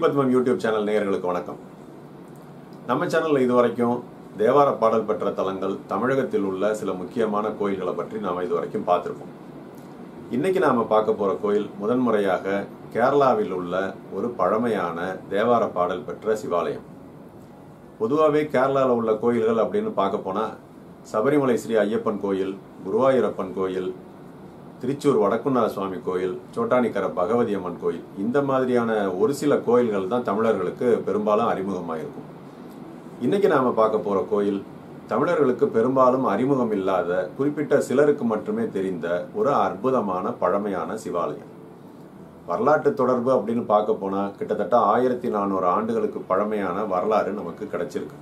ஸ்ரீபத்மம் YouTube channel நேயர்களுக்கு வணக்கம். நம்ம சேனல்ல இதுவரைக்கும் தேவார பாடல் பெற்ற தலங்கள் தமிழகத்தில் உள்ள சில முக்கியமான கோயில்களை பற்றி நாம இதுவரைக்கும் பார்த்திருக்கோம். இன்னைக்கு நாம பார்க்க போற கோயில் முதன்முறையாக கேரளாவில் உள்ள ஒரு பழமையான தேவார பாடல் பெற்ற சிவாலயம். பொதுவாகவே கேரளாவில் உள்ள கோயில்கள் அப்படின்னு பார்க்க போனா சபரிமலை ஸ்ரீ ஐயப்பன் கோயில், குருவாயூரப்பன் கோயில், திருச்சூர் வடக்குநாத சுவாமி கோயில், சோட்டானிக்கர பகவதி அம்மன் கோயில், இந்த மாதிரியான ஒரு சில கோயில்கள் தான் தமிழர்களுக்கு பெரும்பாலும் அறிமுகமாயிருக்கும். இன்னைக்கு நாம பார்க்க போற கோயில் தமிழர்களுக்கு பெரும்பாலும் அறிமுகம் இல்லாத குறிப்பிட்ட சிலருக்கு மட்டுமே தெரிந்த ஒரு அற்புதமான பழமையான சிவாலயம். வரலாற்று தொடர்பு அப்படின்னு பார்க்க போனா கிட்டத்தட்ட 1400 ஆண்டுகளுக்கு பழமையான வரலாறு நமக்கு கிடைச்சிருக்கு.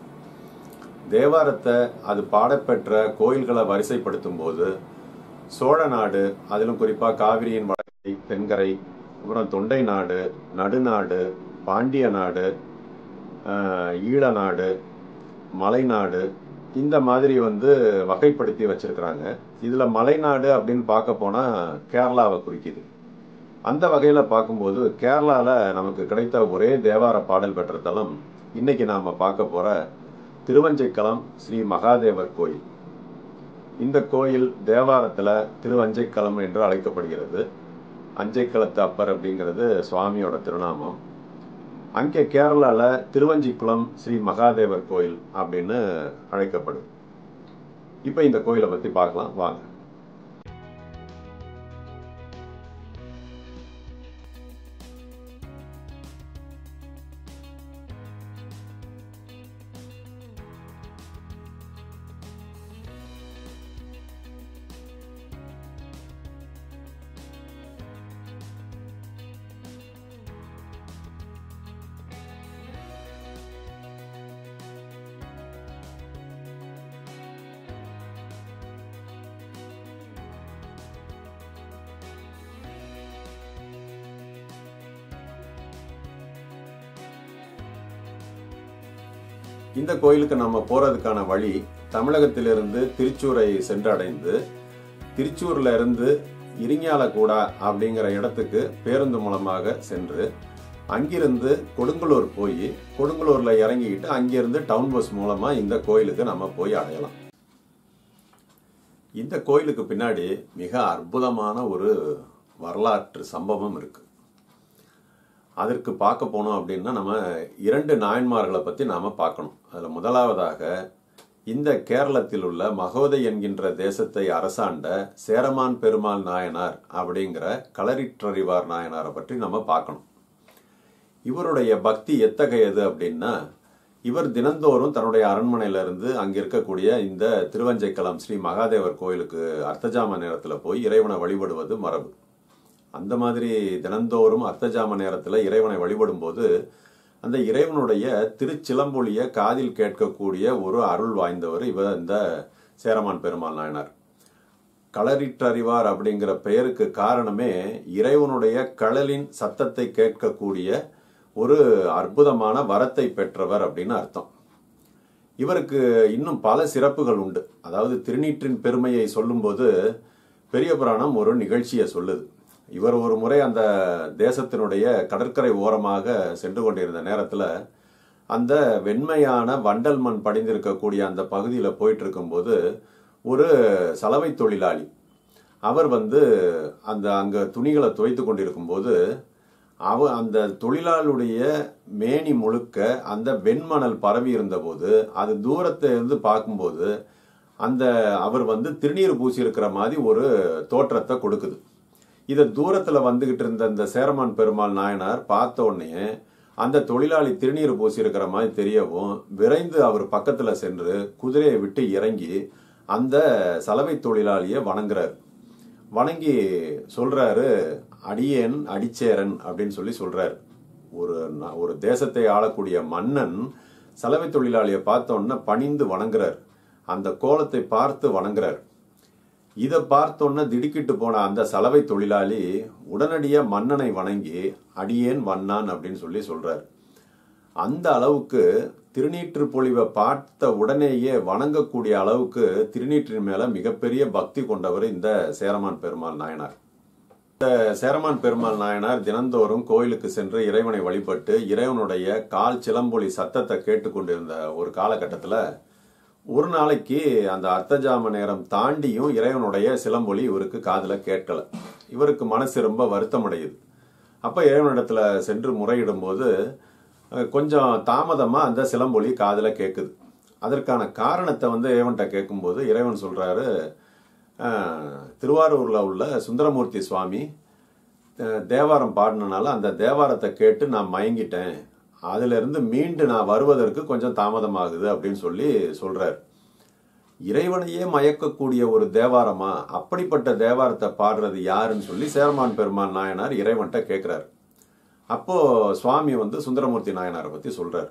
தேவாரத்தை அது பாடப்பெற்ற கோயில்களை வரிசைப்படுத்தும் போது சோழ நாடு, அதிலும் குறிப்பா காவிரியின் வடகரை, தென்கரை, அப்புறம் தொண்டை நாடு, நடுநாடு, பாண்டிய நாடு, ஈழ நாடு, மலைநாடு, இந்த மாதிரி வகைப்படுத்தி வச்சிருக்கிறாங்க. இதுல மலைநாடு அப்படின்னு பார்க்க போனா கேரளாவை குறிக்குது. அந்த வகையில பார்க்கும்போது கேரளால நமக்கு கிடைத்த ஒரே தேவார பாடல் பெற்ற தலம் இன்னைக்கு நாம பார்க்க போற திருவஞ்சைக்களம் ஸ்ரீ மகாதேவர் கோயில். இந்த கோயில் தேவாரத்துல திருவஞ்சைக்களம் என்று அழைக்கப்படுகிறது. அஞ்சைக்களத்து அப்பர் அப்படிங்கிறது சுவாமியோட திருநாமம். அங்கே கேரளால திருவஞ்சிக்குளம் ஸ்ரீ மகாதேவர் கோயில் அப்படின்னு அழைக்கப்படுது. இப்ப இந்த கோயிலை பத்தி பார்க்கலாம் வாங்க. இந்த கோயிலுக்கு நம்ம போறதுக்கான வழி தமிழகத்திலிருந்து திருச்சூரை சென்றடைந்து திருச்சூர்ல இருந்து இரிஞாலக்கூடா அப்படிங்கிற இடத்துக்கு பேருந்து மூலமாக சென்று அங்கிருந்து கொடுங்கலூர் போய் கொடுங்கலூர்ல இறங்கிக்கிட்டு அங்கிருந்து டவுன் பஸ் மூலமா இந்த கோயிலுக்கு நம்ம போய் அடையலாம். இந்த கோயிலுக்கு பின்னாடி மிக அற்புதமான ஒரு வரலாற்று சம்பவம் இருக்கு. அதற்கு பார்க்க போனோம் அப்படின்னா நம்ம 2 நாயன்மார்களை பத்தி நாம பார்க்கணும். அதுல முதலாவதாக இந்த கேரளத்தில் உள்ள மகோதை என்கின்ற தேசத்தை அரசாண்ட சேரமான் பெருமாள் நாயனார் அப்படிங்கிற களரிற்றறிவார் நாயனாரை பற்றி நம்ம பார்க்கணும். இவருடைய பக்தி எத்தகையது அப்படின்னா, இவர் தினந்தோறும் தன்னுடைய அரண்மனையில இருந்து அங்க இருக்கக்கூடிய இந்த திருவஞ்சைக்களம் ஸ்ரீ மகாதேவர் கோயிலுக்கு அர்த்தஜாம நேரத்துல போய் இறைவனை வழிபடுவது மரபு. அந்த மாதிரி தினந்தோறும் அர்த்தஜாம நேரத்துல இறைவனை வழிபடும் போது அந்த இறைவனுடைய திருச்சிலம்பொலிய காதில் கேட்கக்கூடிய ஒரு அருள் வாய்ந்தவர் இவர் இந்த சேரமான் பெருமாள் நாயனார். களரிற்றறிவார் அப்படிங்கிற பெயருக்கு காரணமே இறைவனுடைய களலின் சத்தத்தை கேட்கக்கூடிய ஒரு அற்புதமான வரத்தை பெற்றவர் அப்படின்னு அர்த்தம். இவருக்கு இன்னும் பல சிறப்புகள் உண்டு. அதாவது திருநீற்றின் பெருமையை சொல்லும்போது பெரிய புராணம் ஒரு நிகழ்ச்சியை சொல்லுது. இவர் ஒரு முறை அந்த தேசத்தினுடைய கடற்கரை ஓரமாக சென்று கொண்டிருந்த நேரத்துல அந்த வெண்மையான வண்டல் மண் படிந்திருக்கக்கூடிய அந்த பகுதியில போயிட்டு இருக்கும்போது ஒரு சலவை தொழிலாளி அவர் அங்க துணிகளை துவைத்து கொண்டிருக்கும் போது அந்த தொழிலாளுடைய மேனி முழுக்க அந்த வெண்மணல் பரவி இருந்த போது அது தூரத்தை இருந்து பார்க்கும்போது அவர் திருநீர் பூசி இருக்கிற மாதிரி ஒரு தோற்றத்தை கொடுக்குது. இத தூரத்துல வந்துகிட்டு இருந்த இந்த சேரமான் பெருமாள் நாயனார் பார்த்த உடனே அந்த தொழிலாளி திருநீர் பூசி இருக்கிற மாதிரி தெரியவும் விரைந்து அவர் பக்கத்துல சென்று குதிரையை விட்டு இறங்கி அந்த சலவை தொழிலாளிய வணங்குறாரு. வணங்கி சொல்றாரு, அடியேன் அடிச்சேரன் அப்படின்னு சொல்றாரு. ஒரு தேசத்தை ஆளக்கூடிய மன்னன் சலவை தொழிலாளிய பார்த்த உடனே பணிந்து வணங்குறார். அந்த கோலத்தை பார்த்து வணங்குறார். இதை பார்த்தோன்ன திடுக்கிட்டு போன அந்த சலவை தொழிலாளி உடனடியா மன்னனை வணங்கி அடியேன் வண்ணான் அப்படின்னு சொல்றாரு. அந்த அளவுக்கு திருநீற்று பொழிவை பார்த்த உடனேயே வணங்கக்கூடிய அளவுக்கு திருநீற்றின் மேல மிகப்பெரிய பக்தி கொண்டவர் இந்த சேரமான் பெருமாள் நாயனார். சேரமான் பெருமாள் நாயனார் தினந்தோறும் கோயிலுக்கு சென்று இறைவனை வழிபட்டு இறைவனுடைய கால் சிலம்பொலி சத்தத்தை கேட்டுக்கொண்டிருந்த ஒரு காலகட்டத்தில் ஒரு நாளைக்கு அந்த அர்த்தஜாம நேரம் தாண்டியும் இறைவனுடைய சிலம்பொலி இவருக்கு காதுல கேட்கல. இவருக்கு மனசு ரொம்ப வருத்தம் அடையுது. அப்ப இறைவனிடத்துல சென்று முறையிடும் போது கொஞ்சம் தாமதமா அந்த சிலம்பொலி காதுல கேட்குது. அதற்கான காரணத்தை இறைவன்கிட்ட கேட்கும்போது இறைவன் சொல்றாரு, திருவாரூர்ல உள்ள சுந்தரமூர்த்தி சுவாமி தேவாரம் பாடினால அந்த தேவாரத்தை கேட்டு நான் மயங்கிட்டேன், அதுல இருந்து மீண்டு நான் வருவதற்கு கொஞ்சம் தாமதமாகுது அப்படின்னு சொல்லி சொல்றாரு. இறைவனையே மயக்கக்கூடிய ஒரு தேவாரமா, அப்படிப்பட்ட தேவாரத்தை பாடுறது யாருன்னு சொல்லி சேரமான் பெருமாள் நாயனார் இறைவன்கிட்ட கேட்கிறார். அப்போ சுவாமி சுந்தரமூர்த்தி நாயனாரை பத்தி சொல்றாரு.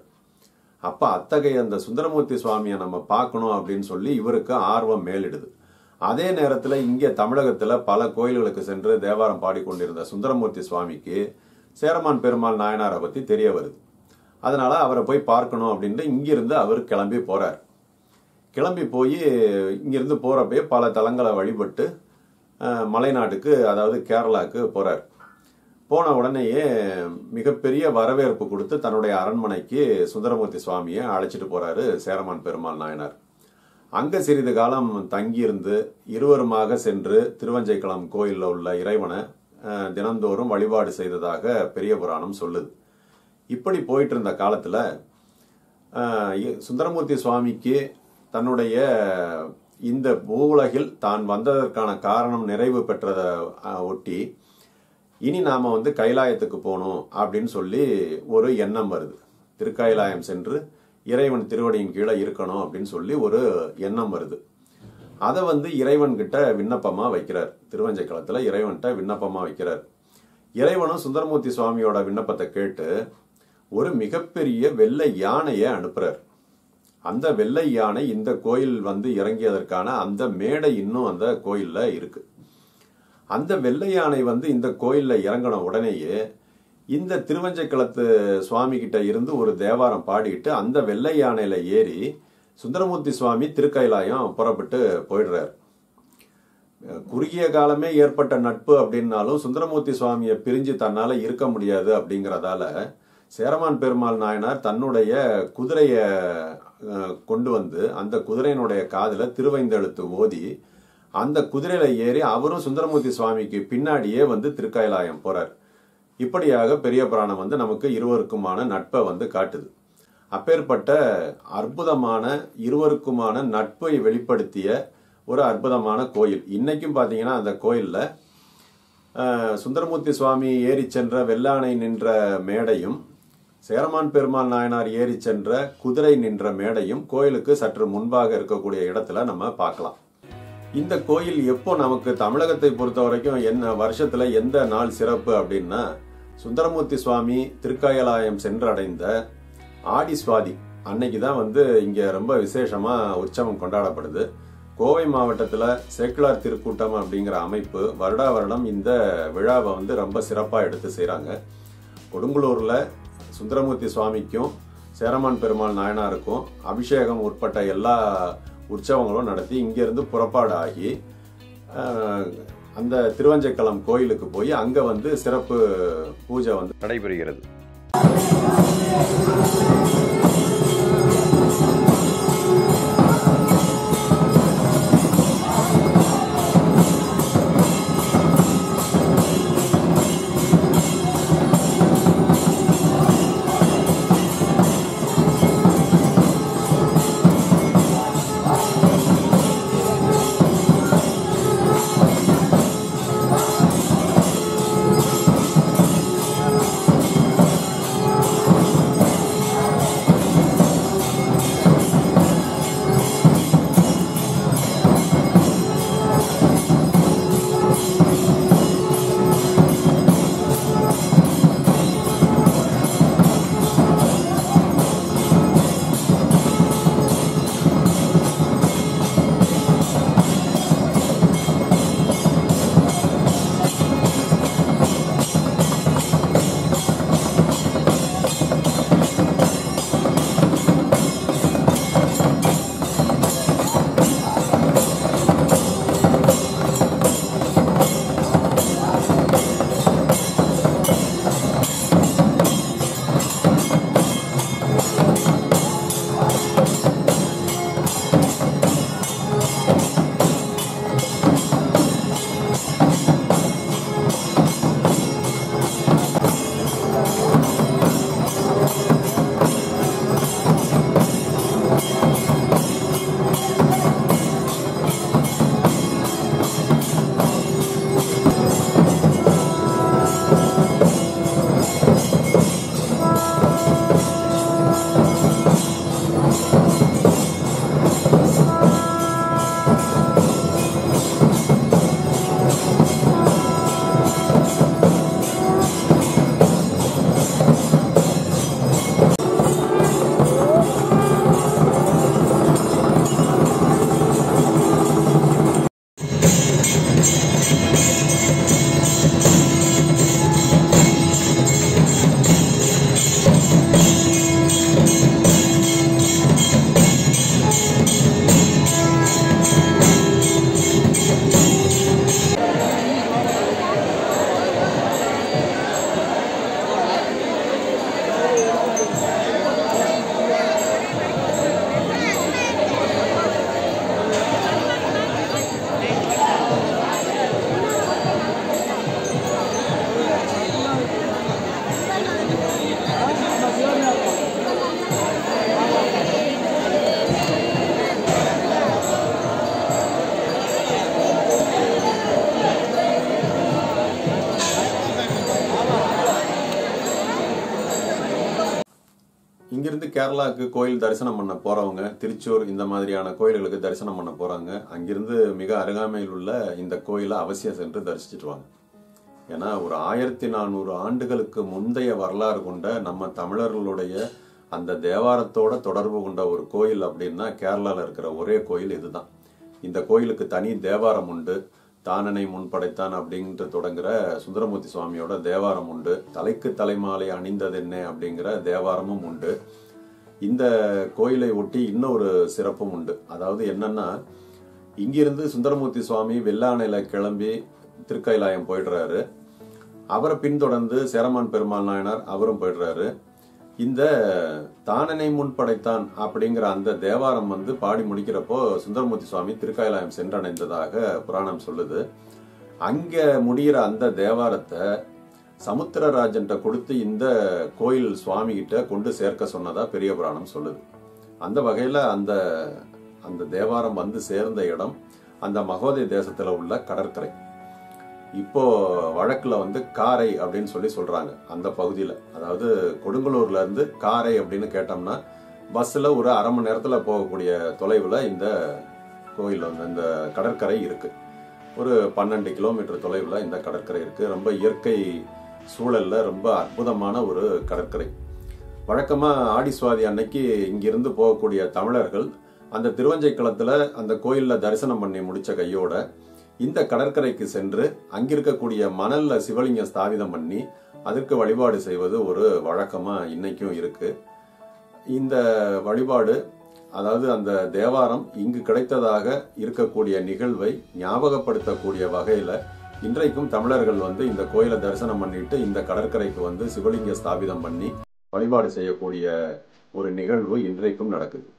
அப்ப அத்தகைய அந்த சுந்தரமூர்த்தி சுவாமியை நம்ம பார்க்கணும் அப்படின்னு சொல்லி இவருக்கு ஆர்வம் மேலிடுது. அதே நேரத்துல இங்க தமிழகத்துல பல கோயில்களுக்கு சென்று தேவாரம் பாடிக்கொண்டிருந்த சுந்தரமூர்த்தி சுவாமிக்கு சேரமான் பெருமாள் நாயனாரை பத்தி தெரிய வருது. அதனால அவரை போய் பார்க்கணும் அப்படின்ட்டு இங்கிருந்து அவர் கிளம்பி போறார். கிளம்பி போய் இங்கிருந்து போறப்பே பல தலங்களை வழிபட்டு மலைநாட்டுக்கு, அதாவது கேரளாவுக்கு போறார். போன உடனேயே மிகப்பெரிய வரவேற்பு கொடுத்து தன்னுடைய அரண்மனைக்கு சுந்தரமூர்த்தி சுவாமியை அழைச்சிட்டு போறாரு சேரமான் பெருமாள் நாயனார். அங்க சிறிது காலம் தங்கியிருந்து இருவருமாக சென்று திருவஞ்சைக்குளம் கோயிலில் உள்ள இறைவனை தினந்தோறும் வழிபாடு செய்ததாக பெரிய புராணம் சொல்லுது. இப்படி போயிட்டு இருந்த காலத்துல சுந்தரமூர்த்தி சுவாமிக்கு தன்னுடைய இந்த பூவுலகில் தான் வந்ததற்கான காரணம் நிறைவு பெற்றதை ஒட்டி இனி நாம கைலாயத்துக்கு போகணும் அப்படின்னு சொல்லி ஒரு எண்ணம் வருது. திருக்கைலாயம் சென்று இறைவன் திருவடியின் கீழே இருக்கணும் அப்படின்னு சொல்லி ஒரு எண்ணம் வருது. அதை இறைவன் கிட்ட விண்ணப்பமா வைக்கிறார். திருவஞ்சைக்களத்துல இறைவன்கிட்ட விண்ணப்பமா வைக்கிறார். இறைவனும் சுந்தரமூர்த்தி சுவாமியோட விண்ணப்பத்தை கேட்டு ஒரு மிகப்பெரிய வெள்ளை யானையை அனுப்புறார். அந்த வெள்ளை யானை இந்த கோயில் இறங்கியதற்கான அந்த மேடை இன்னும் அந்த கோயில்ல இருக்கு. அந்த வெள்ளை யானை இந்த கோயில்ல இறங்கின உடனேயே இந்த திருவஞ்சைக்களத்து சுவாமி கிட்ட இருந்து ஒரு தேவாரம் பாடிட்டு அந்த வெள்ளை யானையில ஏறி சுந்தரமூர்த்தி சுவாமி திருக்கைலாயம் புறப்பட்டு போயிடுறார். குறுகிய காலமே ஏற்பட்ட நட்பு அப்படின்னாலும் சுந்தரமூர்த்தி சுவாமியை பிரிஞ்சு தன்னால இருக்க முடியாது அப்படிங்கறதால சேரமான் பெருமாள் நாயனார் தன்னுடைய குதிரைய கொண்டு அந்த குதிரையினுடைய காதுல திருவைந்தெழுத்து ஓதி அந்த குதிரையில ஏறி அவரும் சுந்தரமூர்த்தி சுவாமிக்கு பின்னாடியே திருக்கைலாயம் போறார். இப்படியாக பெரிய புராணம் நமக்கு இருவருக்குமான நட்பை காட்டுது. அப்பேற்பட்ட அற்புதமான இருவருக்குமான நட்பை வெளிப்படுத்திய ஒரு அற்புதமான கோயில். இன்னைக்கும் பாத்தீங்கன்னா அந்த கோயில்ல சுந்தரமூர்த்தி சுவாமி ஏறி சென்ற வெள்ளானை நின்ற மேடையும் சேரமான் பெருமாள் நாயனார் ஏறி சென்ற குதிரை நின்ற மேடையும் கோயிலுக்கு சற்று முன்பாக இருக்கக்கூடிய இடத்துல நம்ம பார்க்கலாம். இந்த கோயில் எப்போ நமக்கு தமிழகத்தை பொறுத்த வரைக்கும் என்ன வருஷத்துல எந்த நாள் சிறப்பு அப்படின்னா, சுந்தரமூர்த்தி சுவாமி திருக்கைலாயம் சென்றடைந்த ஆடி சுவாதி அன்னைக்குதான் இங்க ரொம்ப விசேஷமா உற்சவம் கொண்டாடப்படுது. கோவை மாவட்டத்துல சேக்கிழார் திருக்கூட்டம் அப்படிங்கிற அமைப்பு வருடா வருடம் இந்த விழாவை ரொம்ப சிறப்பா எடுத்து செய்யறாங்க. கொடுங்கலூர்ல சுந்தரமூர்த்தி சுவாமிக்கும் சேரமான் பெருமாள் நாயனாருக்கும் அபிஷேகம் உட்பட்ட எல்லா உற்சவங்களும் நடத்தி இங்கிருந்து புறப்பாடு ஆகி அந்த திருவஞ்சைக்களம் கோயிலுக்கு போய் அங்க சிறப்பு பூஜை நடைபெறுகிறது. இங்கிருந்து கேரளாவுக்கு கோயில் தரிசனம் பண்ண போறவங்க, திருச்சூர் இந்த மாதிரியான கோயில்களுக்கு தரிசனம் பண்ண போறாங்க, அங்கிருந்து மிக அருகாமையில் உள்ள இந்த கோயிலை அவசியம் சென்று தரிசிச்சுட்டு வாங்க. ஏன்னா ஒரு 1400 ஆண்டுகளுக்கு முந்தைய வரலாறு கொண்ட நம்ம தமிழர்களுடைய அந்த தேவாரத்தோட தொடர்பு கொண்ட ஒரு கோயில் அப்படின்னா கேரளாவில் இருக்கிற ஒரே கோயில் இதுதான். இந்த கோயிலுக்கு தனி தேவாரம் உண்டு. தானனை முன்படைத்தான் அப்படின்ட்டு தொடங்குற சுந்தரமூர்த்தி சுவாமியோட தேவாரம் உண்டு. தலைக்கு தலைமாலை அணிந்ததென்ன அப்படிங்கிற தேவாரமும் உண்டு. இந்த கோயிலை ஒட்டி இன்னொரு சிறப்பும் உண்டு. அதாவது என்னன்னா, இங்கிருந்து சுந்தரமூர்த்தி சுவாமி வெள்ளானையில கிளம்பி திருக்கைலாயம் போயிடுறாரு. அவரை பின்தொடர்ந்து சேரமான் பெருமாள் நாயனார் அவரும் போயிடுறாரு. இந்த தானனை முன்படைத்தான் அப்படிங்கிற அந்த தேவாரம் பாடி முடிக்கிறப்போ சுந்தரமூர்த்தி சுவாமி திருக்கைலாயம் சென்றடைந்ததாக புராணம் சொல்லுது. அங்க முடிகிற அந்த தேவாரத்தை சமுத்திரராஜன்ட்ட கொடுத்து இந்த கோயில் சுவாமி கிட்ட கொண்டு சேர்க்க சொன்னதா பெரிய புராணம் சொல்லுது. அந்த வகையில அந்த அந்த தேவாரம் சேர்ந்த இடம் அந்த மகோதய தேசத்துல உள்ள கடற்கரை. இப்போ வழக்குல காரை அப்படின்னு சொல்றாங்க அந்த பகுதியில. அதாவது கொடுங்கலூர்ல இருந்து காரை அப்படின்னு கேட்டோம்னா பஸ்ல ஒரு அரை மணி நேரத்துல போகக்கூடிய தொலைவுல இந்த கோயில் இந்த கடற்கரை இருக்கு. ஒரு 12 கிலோமீட்டர் தொலைவுல இந்த கடற்கரை இருக்கு. ரொம்ப இயற்கை சூழல்ல ரொம்ப அற்புதமான ஒரு கடற்கரை. வழக்கமா ஆடி சுவாதி அன்னைக்கு இங்கிருந்து போகக்கூடிய தமிழர்கள் அந்த திருவஞ்சைக்களத்துல அந்த கோயில்ல தரிசனம் பண்ணி முடிச்ச கையோட இந்த கடற்கரைக்கு சென்று அங்கிருக்கக்கூடிய மணல்ல சிவலிங்கம் ஸ்தாபிதம் பண்ணி அதற்கு வழிபாடு செய்வது ஒரு வழக்கமா இன்னைக்கும் இருக்கு. இந்த வழிபாடு, அதாவது அந்த தேவாரம் இங்கு கிடைத்ததாக இருக்கக்கூடிய நிகழ்வை ஞாபகப்படுத்தக்கூடிய வகையில இன்றைக்கும் தமிழர்கள் இந்த கோயிலை தரிசனம் பண்ணிட்டு இந்த கடற்கரைக்கு சிவலிங்க ஸ்தாபிதம் பண்ணி வழிபாடு செய்யக்கூடிய ஒரு நிகழ்வு இன்றைக்கும் நடக்குது.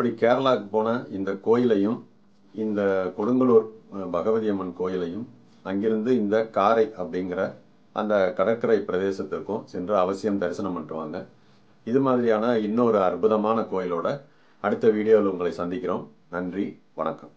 இப்படி கேரளாவுக்கு போன இந்த கோயிலையும் இந்த கொடுங்கலூர் பகவதி அம்மன் கோயிலையும் அங்கிருந்து இந்த காரை அப்படிங்கிற அந்த கடற்கரை பிரதேசத்திற்கும் சென்று அவசியம் தரிசனம் பண்ணிட்டு வாங்க. இது மாதிரியான இன்னொரு அற்புதமான கோயிலோட அடுத்த வீடியோவில் உங்களை சந்திக்கிறோம். நன்றி, வணக்கம்.